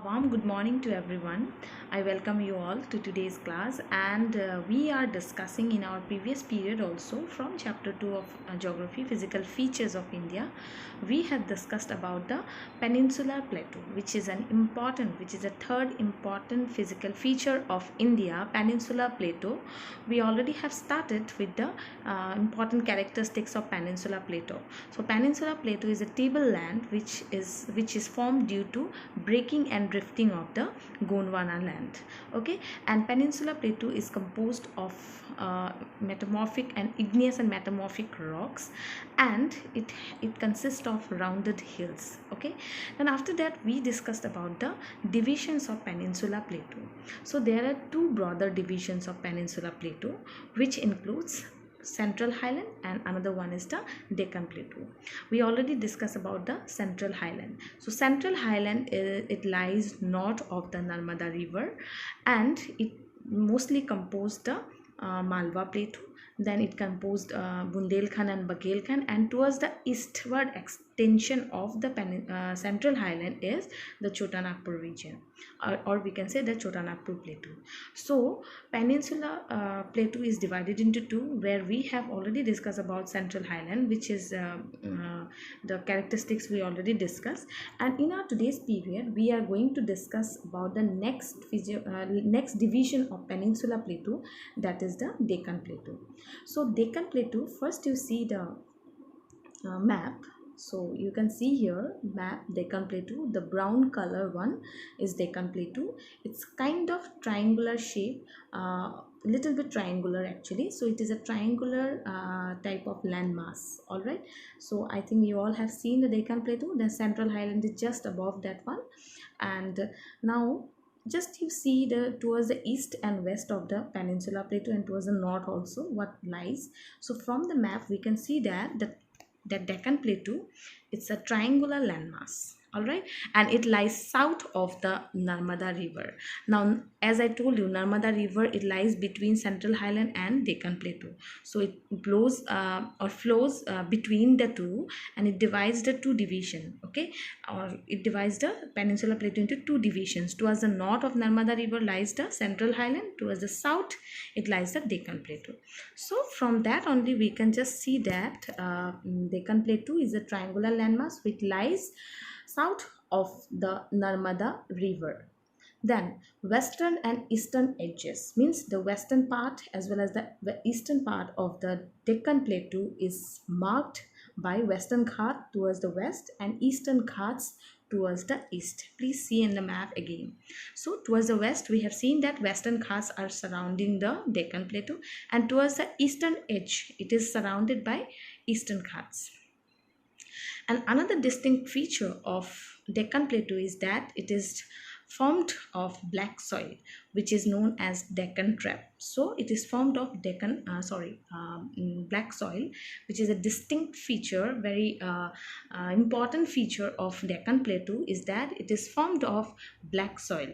warm good morning to everyone. I welcome you all to today's class, and we are discussing in our previous period also from chapter 2 of Geography, Physical Features of India. We have discussed about the peninsular plateau, which is the third important physical feature of India, peninsular plateau. We already have started with the important characteristics of peninsular plateau. So peninsular plateau is a tableland which is formed due to breaking and drifting of the Gondwana land. Okay, and peninsular plateau is composed of metamorphic and igneous and metamorphic rocks, and it consists of rounded hills. Okay, and after that we discussed about the divisions of peninsular plateau. So there are two broader divisions of peninsular plateau, which includes Central Highland and another one is the Deccan Plateau. We already discussed about the Central Highland. So Central Highland, it lies north of the Narmada River, and it mostly composed the Malwa Plateau. Then it composed Bundelkhand and Bagelkhand, and towards the eastward extension of the Central Highland is the Chota Nagpur region, or we can say the Chota Nagpur Plateau. So Peninsula Plateau is divided into two, where we have already discussed about Central Highland, which is the characteristics we already discussed, and in our today's period we are going to discuss about the next division of Peninsula Plateau, that is the Deccan Plateau. So Deccan Plateau, first you see the map. So you can see here map Deccan Plateau. The brown color one is Deccan Plateau. It's kind of triangular shape, little bit triangular actually. So it is a triangular type of landmass. All right, so I think you all have seen the Deccan Plateau. The Central Highland is just above that one, and now just you see the towards the east and west of the Peninsula Plateau, and towards the north also what lies. So from the map we can see that the Deccan Plateau, it's a triangular landmass. All right, and it lies south of the Narmada River. Now as I told you, Narmada River, it lies between Central Highland and Deccan Plateau. So it flows between the two, and it divides the two division. Okay, or it divides the Peninsula Plateau into two divisions. Towards the north of Narmada River lies the Central Highland, towards the south it lies the Deccan Plateau. So from that only we can just see that Deccan Plateau is a triangular landmass which lies south of the Narmada River. Then western and eastern edges, means the western part as well as the eastern part of the Deccan Plateau is marked by Western Ghat towards the west and Eastern Ghats towards the east. Please see in the map again. So towards the west we have seen that Western Ghats are surrounding the Deccan Plateau, and towards the eastern edge it is surrounded by Eastern Ghats. And another distinct feature of Deccan Plateau is that it is formed of black soil, which is known as Deccan Trap. So it is formed of black soil, which is a distinct feature, very important feature of Deccan Plateau is that it is formed of black soil.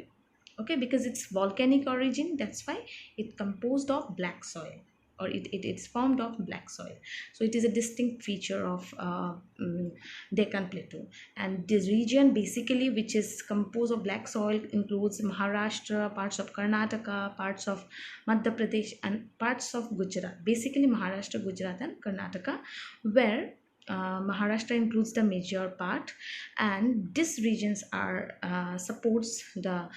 Okay, because it's volcanic origin, that's why it composed of black soil, or it's formed of black soil. So it is a distinct feature of Deccan Plateau. And this region basically, which is composed of black soil, includes Maharashtra, parts of Karnataka, parts of Madhya Pradesh, and parts of Gujarat. Basically Maharashtra, Gujarat and Karnataka, where Maharashtra includes the major part, and these regions are supports the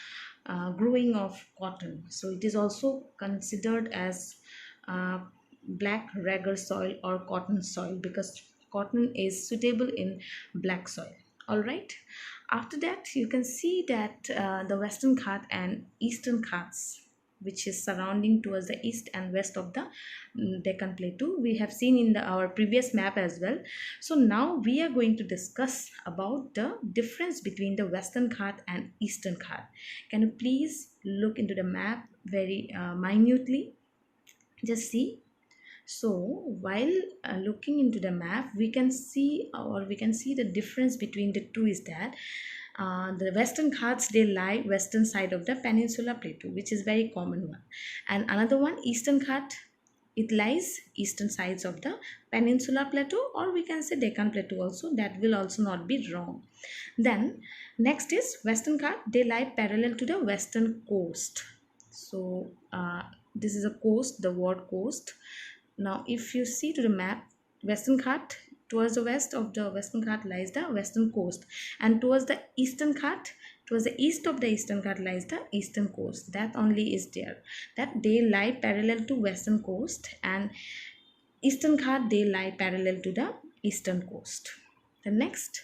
growing of cotton. So it is also considered as black regger soil or cotton soil, because cotton is suitable in black soil. All right, after that you can see that the Western Ghat and Eastern Ghats, which is surrounding towards the east and west of the Deccan Plateau, we have seen in our previous map as well. So now we are going to discuss about the difference between the Western Ghat and Eastern Ghat. Can you please look into the map very minutely? Just see. So while looking into the map, we can see the difference between the two is that the Western Ghats, they lie western side of the Peninsula Plateau, which is very common one, and another one, Eastern Ghat, it lies eastern sides of the Peninsula Plateau, or we can say Deccan Plateau also, that will also not be wrong. Then next is Western Ghat. They lie parallel to the western coast. So this is a coast, the word coast. Now if you see to the map, Western Ghat, towards the west of the Western Ghat lies the western coast, and towards the Eastern Ghat, towards the east of the Eastern Ghat lies the eastern coast. That only is there, that they lie parallel to western coast, and Eastern Ghat they lie parallel to the eastern coast. The next,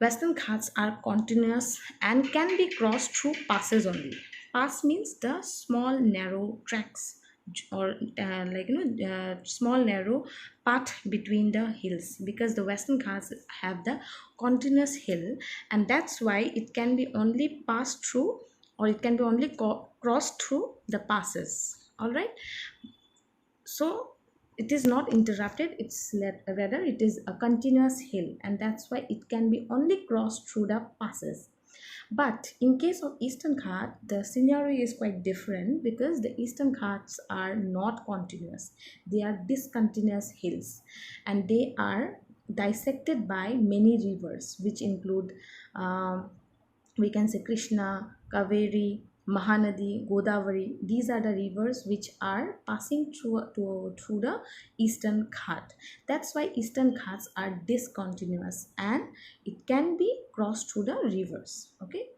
Western Ghats are continuous and can be crossed through passes only. Pass means the small narrow tracks, or small narrow path between the hills, because the Western Ghats have the continuous hill, and that's why it can be only passed through, or it can be only crossed through the passes. All right. So it is not interrupted, it's rather it is a continuous hill, and that's why it can be only crossed through the passes. But in case of Eastern Ghat, the scenario is quite different, because the Eastern Ghats are not continuous, they are discontinuous hills, and they are dissected by many rivers, which include we can say Krishna, Kaveri, Mahanadi, Godavari. These are the rivers which are passing through the Eastern Ghat. That's why Eastern Ghats are discontinuous, and it can be crossed through the rivers. Okay.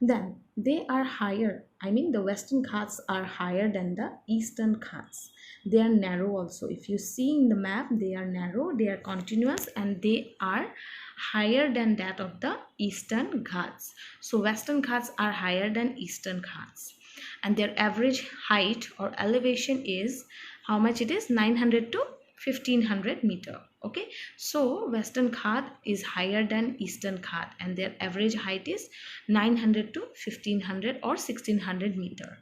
Then they are higher. I mean, the Western Ghats are higher than the Eastern Ghats. They are narrow also. If you see in the map, they are narrow, they are continuous, and they are higher than that of the Eastern Ghats. So Western Ghats are higher than Eastern Ghats, and their average height or elevation is how much it is? 900 to 1500 meter. Okay, so Western Ghat is higher than Eastern Ghat, and their average height is 900 to 1500 or 1600 meter.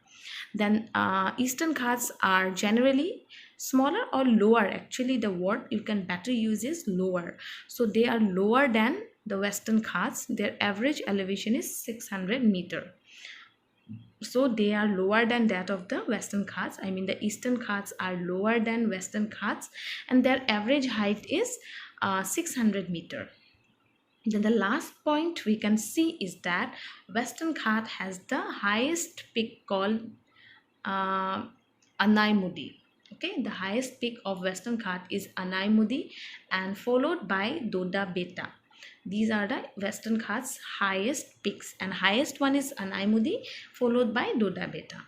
Then Eastern Ghats are generally smaller or lower. Actually the word you can better use is lower. So they are lower than the Western Ghats. Their average elevation is 600 meter. So they are lower than that of the Western Ghats. I mean, the Eastern Ghats are lower than Western Ghats, and their average height is 600 meter. Then the last point we can see is that Western Ghat has the highest peak called Anaimudi. Okay, the highest peak of Western Ghat is Anaimudi, and followed by Doda Beta. These are the Western Ghats highest peaks, and highest one is Anaimudi, followed by Doda Beta.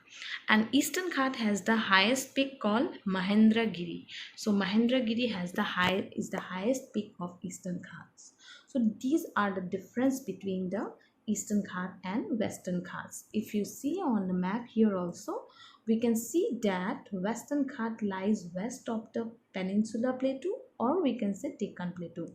And Eastern Ghat has the highest peak called Mahendragiri. So Mahendragiri is the highest peak of Eastern Ghats. So these are the difference between the Eastern Ghat and Western Ghats. If you see on the map here also, we can see that Western Ghat lies west of the Peninsula Plateau, or we can say Deccan Plateau,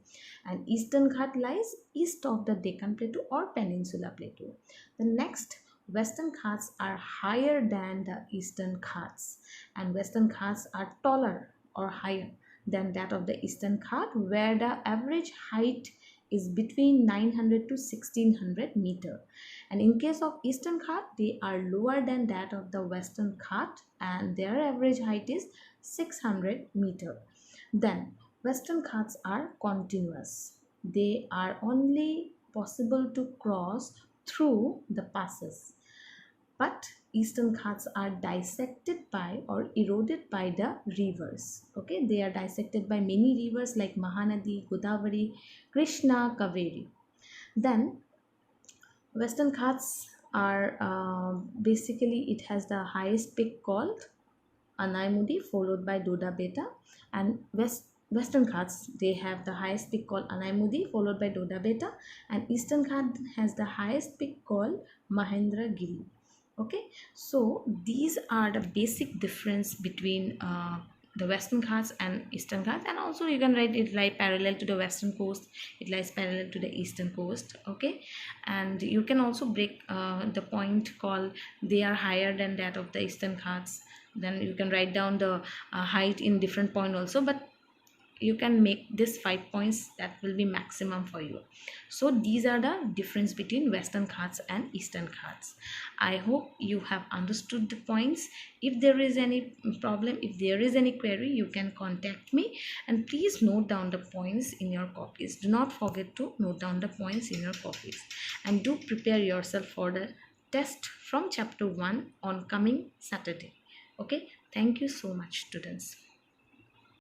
and Eastern Ghat lies east of the Deccan Plateau or Peninsula Plateau. The next, Western Ghats are higher than the Eastern Ghats, and Western Ghats are taller or higher than that of the Eastern Ghat, where the average height is between 900 to 1600 meter. And in case of Eastern Ghat, they are lower than that of the Western Ghat, and their average height is 600 meter. Then Western Ghats are continuous. They are only possible to cross through the passes, but Eastern Ghats are dissected by or eroded by the rivers. Okay, they are dissected by many rivers like Mahanadi, Godavari, Krishna, Kaveri. Then Western Ghats are basically, it has the highest peak called Anaimudi, followed by Doda Beta, and Western Ghats, they have the highest peak called Anaimudi, followed by Doda Beta, and Eastern Ghat has the highest peak called Mahendragiri. Okay, so these are the basic difference between the Western Ghats and Eastern Ghats, and also you can write it lie parallel to the western coast, it lies parallel to the eastern coast. Okay, and you can also break the point called they are higher than that of the Eastern Ghats. Then you can write down the height in different point also, but you can make this 5 points, that will be maximum for you. So these are the difference between Western Ghats and Eastern Ghats. I hope you have understood the points. If there is any problem, if there is any query, you can contact me, and please note down the points in your copies. Do not forget to note down the points in your copies, and do prepare yourself for the test from chapter 1 on coming Saturday. Okay, thank you so much, students.